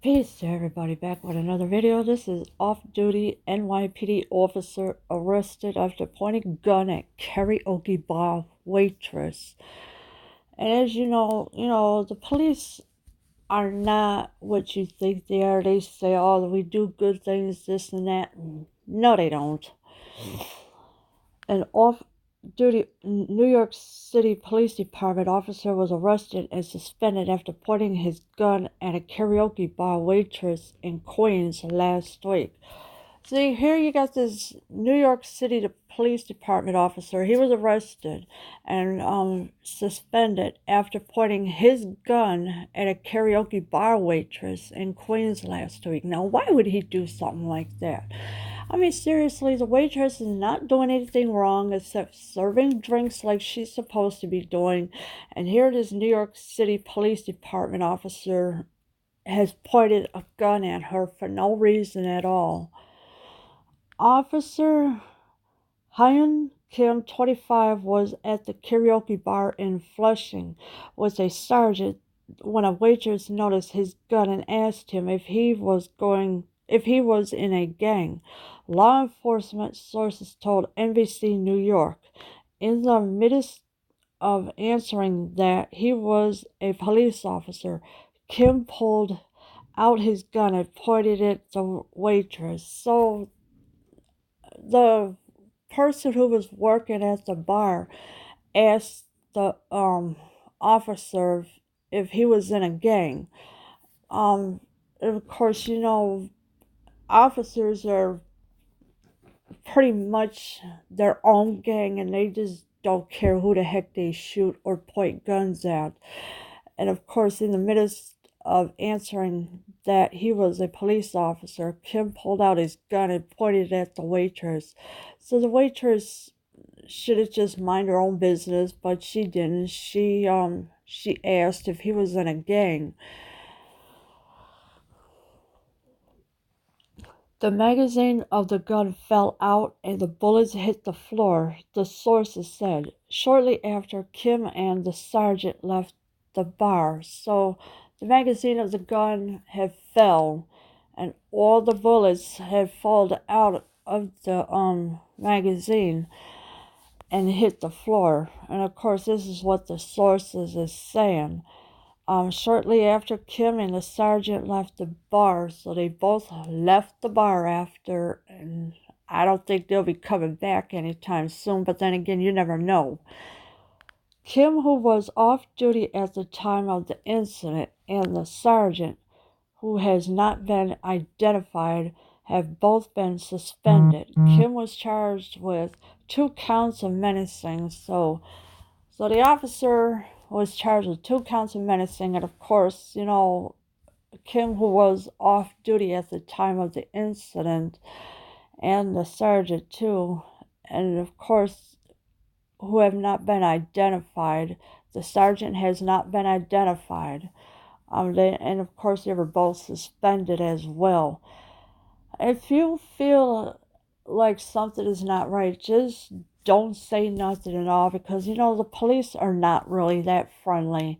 Peace to everybody, back with another video. This is off-duty NYPD officer arrested after pointing gun at karaoke bar waitress. And as you know, the police are not what you think they are. They say, oh, we do good things, this and that. No, they don't. An off-duty New York City Police Department officer was arrested and suspended after pointing his gun at a karaoke bar waitress in Queens last week. See, here you got this New York City Police Department officer. He was arrested and suspended after pointing his gun at a karaoke bar waitress in Queens last week. Now, why would he do something like that? I mean, seriously, the waitress is not doing anything wrong except serving drinks like she's supposed to be doing. And here this New York City Police Department officer has pointed a gun at her for no reason at all. Officer Hyun Kim, 25, was at the karaoke bar in Flushing with a sergeant when a waitress noticed his gun and asked him if he was in a gang. Law enforcement sources told NBC New York. In the midst of answering that he was a police officer, Kim pulled out his gun and pointed it at the waitress. So the person who was working at the bar asked the officer if he was in a gang. Of course, you know, officers are pretty much their own gang, and they just don't care who the heck they shoot or point guns at. And of course, in the midst of answering that he was a police officer, Kim pulled out his gun and pointed at the waitress. So the waitress should have just mind her own business, but she didn't. She asked if he was in a gang. The magazine of the gun fell out and the bullets hit the floor, the sources said, shortly after Kim and the sergeant left the bar. So the magazine of the gun had fell and all the bullets had fallen out of the magazine and hit the floor. And of course, this is what the sources is saying. Shortly after Kim and the sergeant left the bar, so they both left the bar after, and I don't think they'll be coming back anytime soon, but then again, you never know. Kim, who was off duty at the time of the incident, and the sergeant, who has not been identified, have both been suspended. Kim was charged with 2 counts of menacing, so the officer was charged with 2 counts of menacing, and of course, you know, Kim, who was off duty at the time of the incident, and the sergeant too, and of course, who have not been identified. The sergeant has not been identified. And of course, they were both suspended as well. If you feel like something is not right, just don't say nothing at all, because, you know, the police are not really that friendly.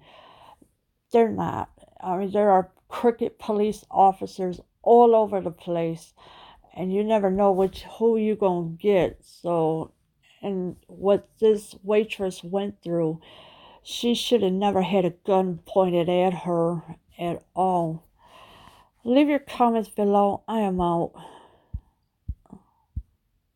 They're not. I mean, there are crooked police officers all over the place, and you never know who you gonna get. So, and what this waitress went through, she should have never had a gun pointed at her at all. Leave your comments below. I am out.